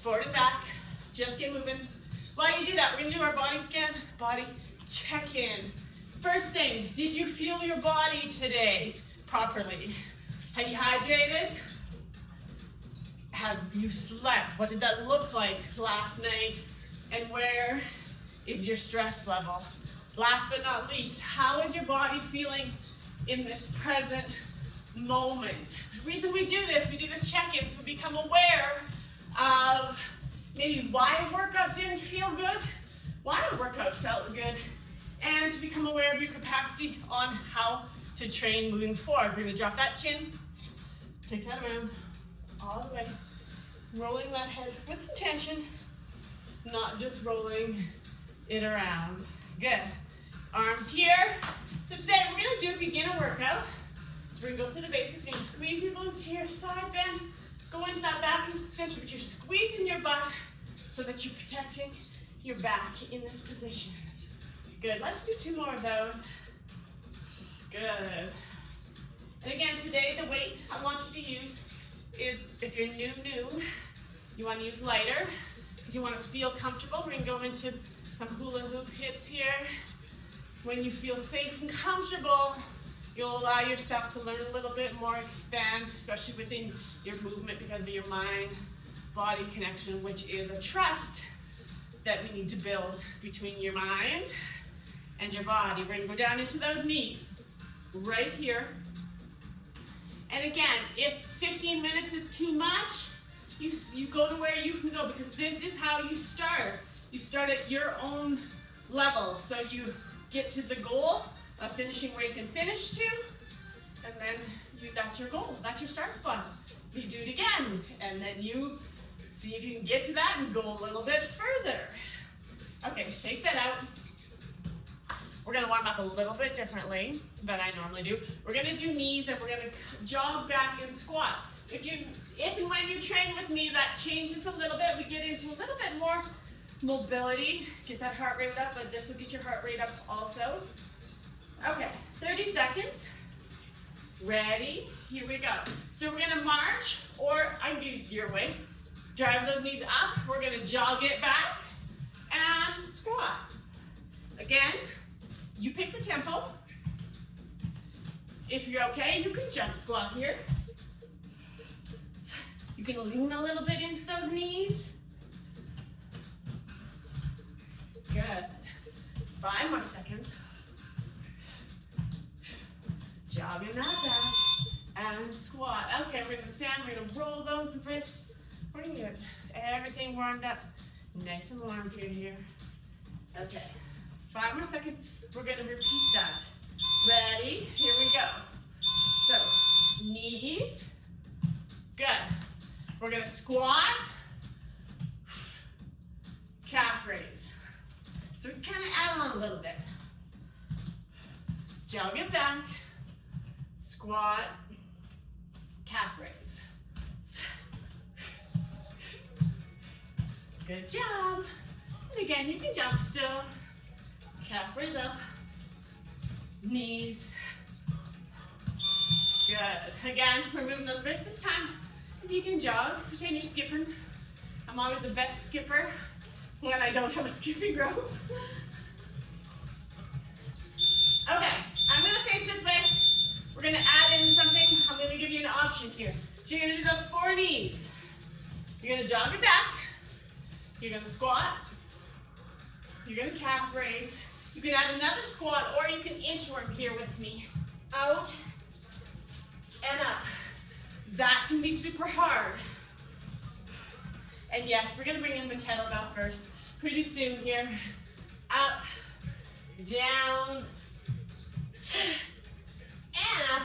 Forward and back. Just get moving. While you do that, we're going to do our body scan, body check-in. First thing, did you feel your body today properly? Have you hydrated? Have you slept? What did that look like last night? And where is your stress level? Last but not least, how is your body feeling in this present moment? The reason we do this check-in, so we become aware of maybe why a workout didn't feel good, why a workout felt good, and to become aware of your capacity on how to train moving forward. We're gonna drop that chin, take that around, all the way, rolling that head with intention, not just rolling it around. Good. Arms here. So today we're gonna do a beginner workout. So we're gonna go through the basics. You're gonna squeeze your glutes here, side bend, go into that back extension, but you're squeezing your butt so that you're protecting your back in this position. Good, let's do 2 more of those. Good. And again, today the weight I want you to use is, if you're new, you want to use lighter because you want to feel comfortable. We're going to go into some hula hoop hips here. When you feel safe and comfortable, you'll allow yourself to learn a little bit more, expand, especially within your movement because of your mind-body connection, which is a trust that we need to build between your mind and your body. We're gonna go down into those knees, right here. And again, if 15 minutes is too much, you go to where you can go because this is how you start. You start at your own level. So you get to the goal of finishing where you can finish to, and then that's your goal. That's your start spot. You do it again, and then you see if you can get to that and go a little bit further. Okay, shake that out. We're gonna warm up a little bit differently than I normally do. We're gonna do knees and we're gonna jog back and squat. If and when you train with me, that changes a little bit. We get into a little bit more mobility. Get that heart rate up, but this will get your heart rate up also. Okay, 30 seconds. Ready? Here we go. So we're gonna march, or I'm gonna do your way. Drive those knees up. We're gonna jog it back and squat. Again, you pick the tempo. If you're okay, you can jump squat here. You can lean a little bit into those knees. Good. 5 more seconds. Jogging that back and squat. Okay, we're gonna stand, we're gonna roll those wrists. We're gonna get everything warmed up. Nice and warm here. Okay, 5 more seconds. We're gonna repeat that. Ready? Here we go. So, knees. Good. We're gonna squat. Calf raise. So we kind of add on a little bit. Jog it back. Squat. Calf raise. Good job. And again, you can jump still. Calf raise up. Knees. Good. Again, we're moving those wrists this time. If you can jog, pretend you're skipping. I'm always the best skipper when I don't have a skipping rope. Okay, I'm gonna face this way. We're gonna add in something. I'm gonna give you an option here. So you're gonna do those 4 knees. You're gonna jog it back. You're gonna squat. You're gonna calf raise. You can add another squat, or you can inchworm here with me. Out and up. That can be super hard. And yes, we're gonna bring in the kettlebell first. Pretty soon here. Up, down, and up.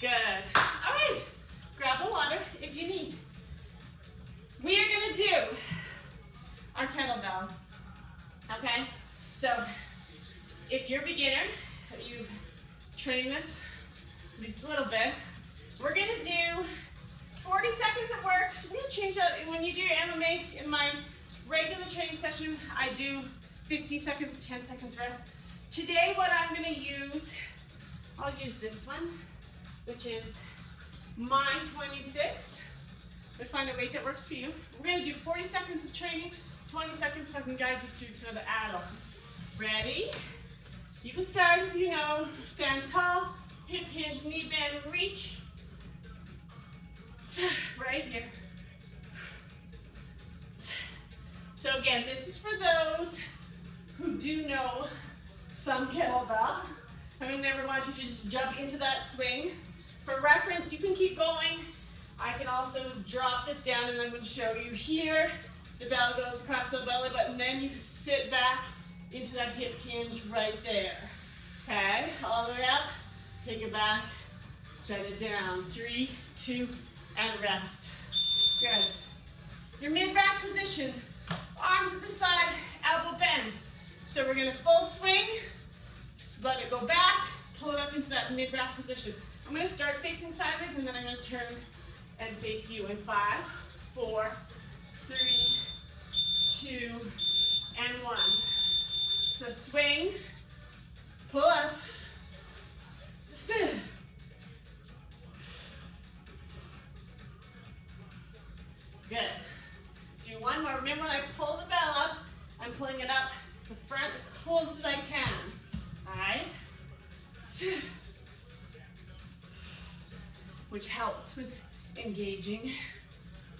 Good. All right, grab the water if you need. We are gonna do our kettlebell, okay? So, if you're a beginner, you've trained this at least a little bit, we're gonna do 40 seconds of work. So we're gonna change that. When you do your MMA, in my regular training session, I do 50 seconds, 10 seconds rest. Today, what I'm gonna use, I'll use this one, which is my 26. but find a weight that works for you. We're gonna do 40 seconds of training, 20 seconds so I can guide you through to the add-on. Ready? You can start if you know. Stand tall, hip hinge, knee bend, reach. Right here. So again, this is for those who do know some kettlebell. I would never want you to just jump into that swing. For reference, you can keep going. I can also drop this down and I'm going to show you here. The bell goes across the belly button, then you sit back into that hip hinge right there. Okay, all the way up, take it back, set it down. 3, 2, and rest. Good. Your mid-back position, arms at the side, elbow bend. So we're gonna full swing, just let it go back, pull it up into that mid-back position. I'm gonna start facing sideways and then I'm gonna turn and face you in 5, 4, 3, 2, and 1. So swing, pull up, sit. Good. Do one more. Remember when I pull the bell up, I'm pulling it up the front as close as I can. All right? Sit. Which helps with engaging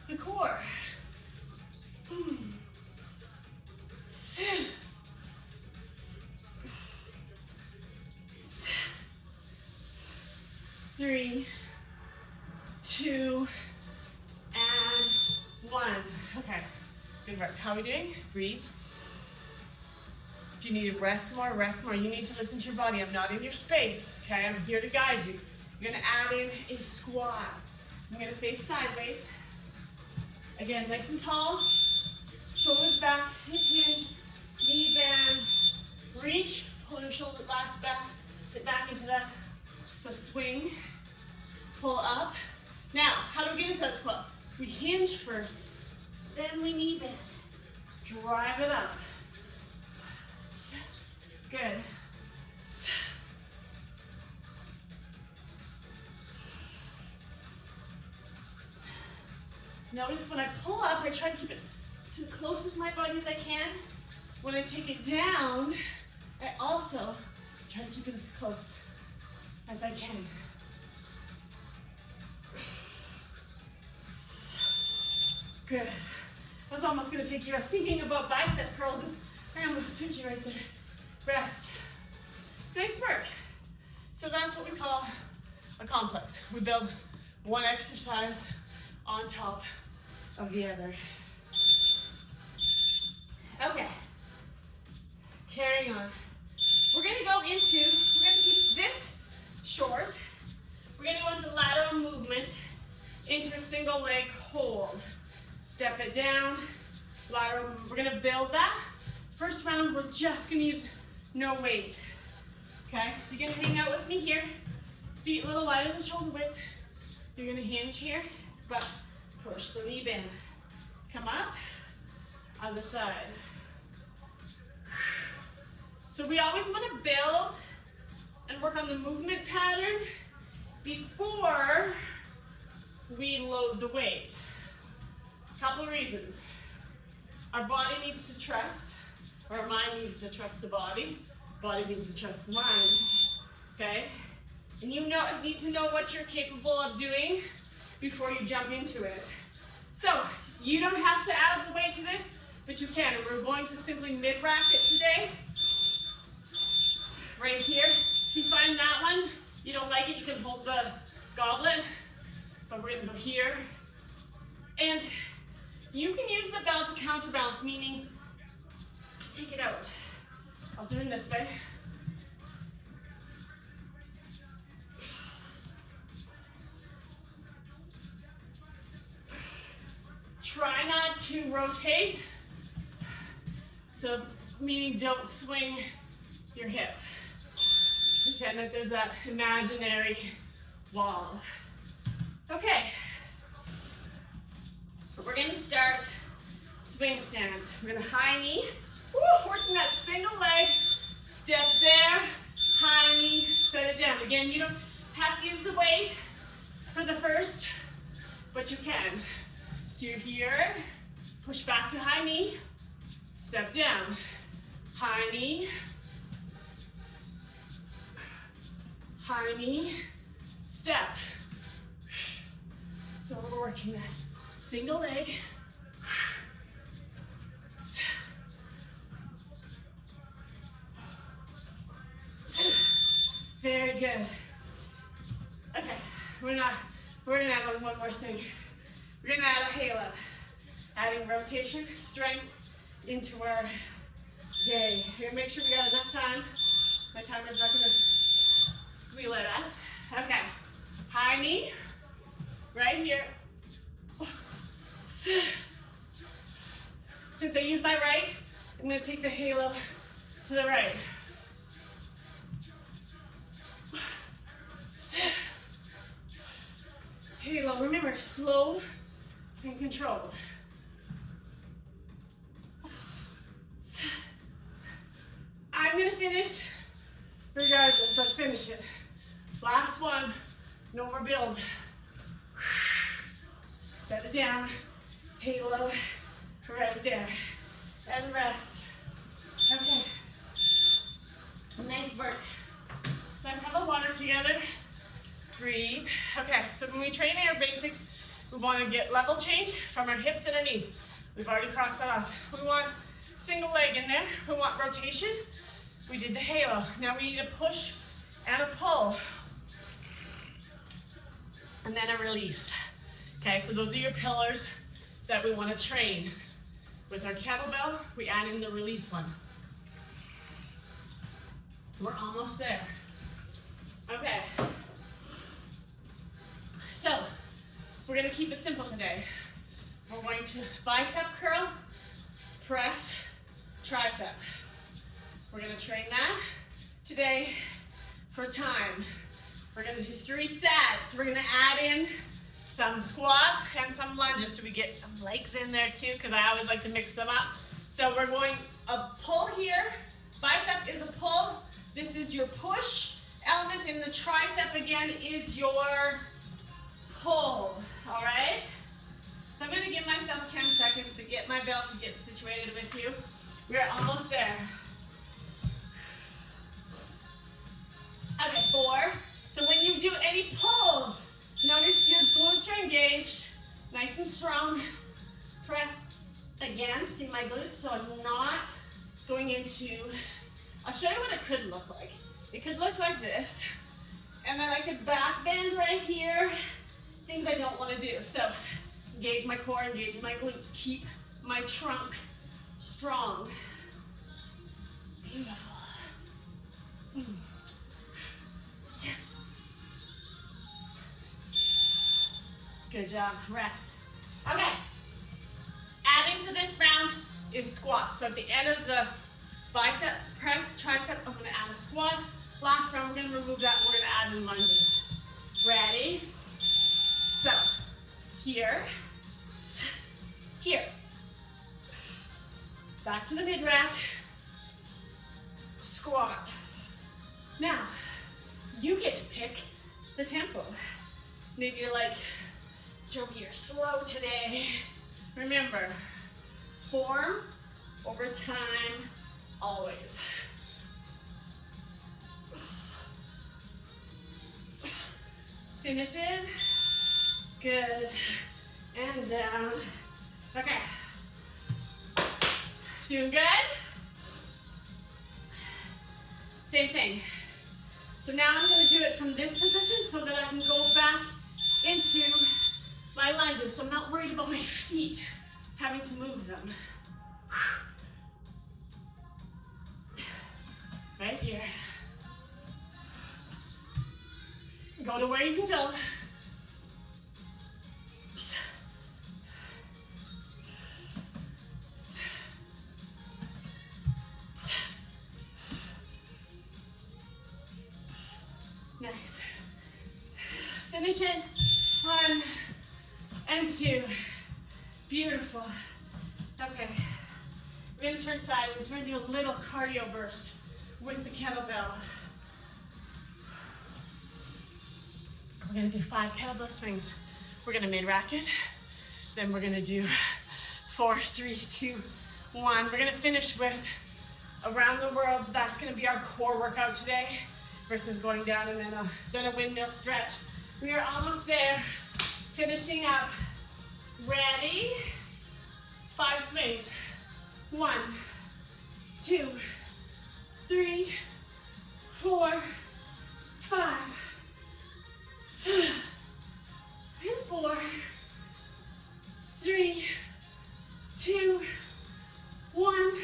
the core. Sit. 3, 2, and 1. Okay, good work. How are we doing? Breathe. If you need to rest more, rest more. You need to listen to your body. I'm not in your space, okay? I'm here to guide you. You're gonna add in a squat. I'm gonna face sideways. Again, nice and tall. Shoulders back, hip hinge, knee bend. Reach, pull your shoulder blades back. Sit back into that. So swing, pull up. Now, how do we get into that squat? We hinge first, then we knee bend. Drive it up. Good. Notice when I pull up, I try to keep it to the closest my body as I can. When I take it down, I also try to keep it as close as I can. Good. I was almost going to take you. I was thinking about bicep curls and I almost took you right there. Rest. Nice work. So that's what we call a complex. We build one exercise on top of the other. Okay. Carrying on. We're going to keep this short. We're going to go into lateral movement into a single leg hold. Step it down, lateral movement. We're going to build that. First round, we're just going to use no weight. Okay, so you're going to hang out with me here. Feet a little wider than shoulder width. You're going to hinge here, but push, so knee bend. Come up, other side. So we always want to build and work on the movement pattern before we load the weight. Couple of reasons. Our body needs to trust, or our mind needs to trust the body. Body needs to trust the mind. Okay? And you need to know what you're capable of doing before you jump into it. So, you don't have to add the weight to this, but you can. And we're going to simply mid-rack it today. Right here. If you find that one, you don't like it, you can hold the goblet. But we're going to go here. And you can use the bell to counterbalance, meaning take it out. I'll do it this way. Try not to rotate. So, meaning don't swing your hip. Pretend that there's that imaginary wall. Okay. We're going to start swing stance. We're going to high knee. Woo, working that single leg. Step there, high knee, set it down. Again, you don't have to use the weight for the first, but you can. So you're here, push back to high knee, step down, high knee, step. So we're working that single leg. Very good. Okay, we're gonna add on one more thing. We're gonna add a halo. Adding rotation, strength into our day. We're gonna make sure we got enough time. My timer's not gonna squeal at us. Okay, high knee, right here. Since I use my right, I'm gonna take the halo to the right. Halo, remember, slow and controlled. I'm gonna finish regardless. Let's finish it. Last one, no more build. Set it down, halo, right there, and rest. Okay, nice work. Let's have a water together. Breathe. Okay, so when we train our basics, we want to get level change from our hips and our knees. We've already crossed that off. We want single leg in there. We want rotation. We did the halo. Now we need a push and a pull. And then a release. Okay, so those are your pillars that we want to train. With our kettlebell, we add in the release one. We're almost there. Okay. So, we're gonna keep it simple today. We're going to bicep curl, press, tricep. We're gonna train that today for time. We're gonna do 3 sets. We're gonna add in some squats and some lunges so we get some legs in there too, because I always like to mix them up. So we're going a pull here. Bicep is a pull. This is your push element, and the tricep again is your pull, all right? So I'm gonna give myself 10 seconds to get my belt to get situated with you. We're almost there. Okay, 4. So when you do any pulls, notice your glutes are engaged, nice and strong. Press again, see my glutes, so I'm not going into, I'll show you what it could look like. It could look like this, and then I could back bend right here, things I don't want to do. So engage my core, engage my glutes, keep my trunk strong. Beautiful. Good job, rest. Okay, adding for this round is squats. So at the end of the bicep, press, tricep, I'm gonna add a squat. Last round, we're gonna remove that, we're gonna add in lunges. Ready? So, here, here. Back to the mid-rack, squat. Now, you get to pick the tempo. Maybe you're like, Joby, you're slow today. Remember, form over time, always. Finish it. Good. And down. Okay. Doing good? Same thing. So now I'm going to do it from this position so that I can go back into my lunges. So I'm not worried about my feet having to move them. Right here. Go to where you can go. Nice. Finish it. 1 and 2. Beautiful. Okay. We're going to turn sideways. We're going to do a little cardio burst with the kettlebell. We're going to do 5 kettlebell swings. We're going to mid-rack it. Then we're gonna do 4, 3, 2, 1. We're gonna finish with around the world. So that's gonna be our core workout today versus going down and then a windmill stretch. We are almost there. Finishing up. Ready? 5 swings. 1, 2, 3, 4, 5, 6, and 4, 3, 2, 1,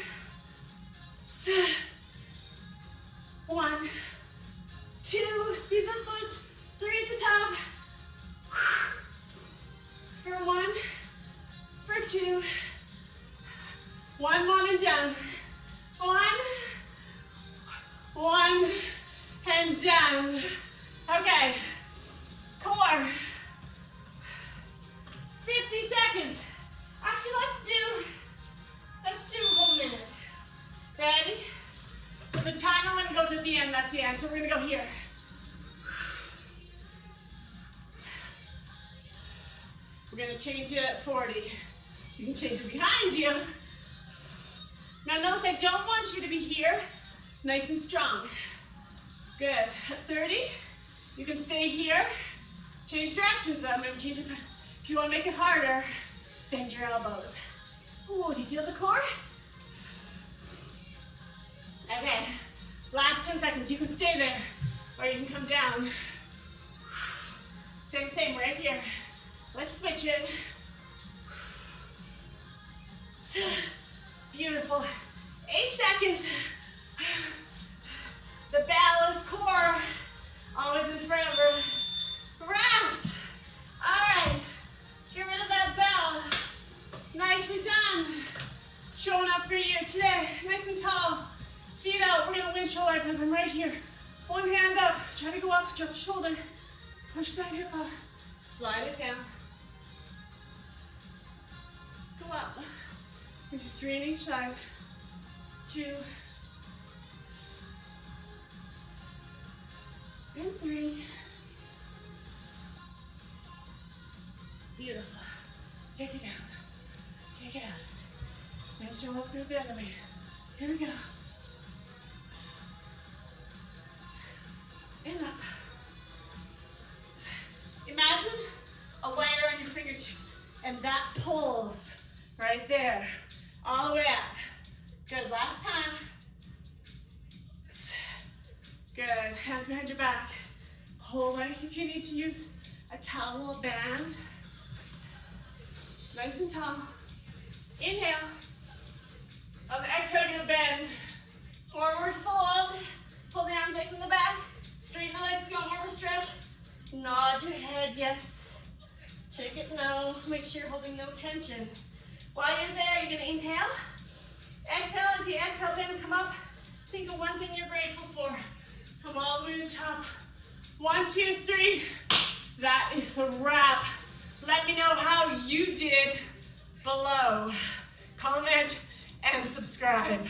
1, 2, squeeze those glutes, 3 at the top, for 1, for 2, 1 more and down, 1, and down. Okay, core, 50 seconds. Actually, let's do a whole minute. Ready? So the timer when it goes at the end, that's the end. So we're gonna go here. We're gonna change it at 40. You can change it behind you. Now notice I don't want you to be here, nice and strong. Good. At 30, you can stay here. Change directions though. Maybe change it. If you want to make it harder, bend your elbows. Ooh, do you feel the core? Okay. Last 10 seconds. You can stay there, or you can come down. Same, right here. Let's switch it. Beautiful. 8 seconds. The bell is core. Always in front of her. Rest. All right. Get rid of that bell. Nicely done. Showing up for you today. Nice and tall. Feet out. We're going to windshield wipe them right here. One hand up. Try to go up. Drop the shoulder. Push that hip up. Slide it down. Go up. Maybe 3 on each side. 2. And 3. Beautiful. Take it down. Take it out. Then show up through the other way. Here we go. And up. Imagine a wire on your fingertips, and that pulls right there, all the way up. Good, last time. Good, hands behind your back. Hold it. If you need to use a towel or band, nice and tall. Inhale. On the exhale, you're gonna bend. Forward fold. Pull the arms away from the back. Straighten the legs if you want more of a stretch. Nod your head, yes. Shake it, no. Make sure you're holding no tension. While you're there, you're gonna inhale. Exhale, as you exhale, bend and come up. Think of one thing you're grateful for. Come all the way to the top. 1, 2, 3. That is a wrap. Let me know how you did below. Comment and subscribe.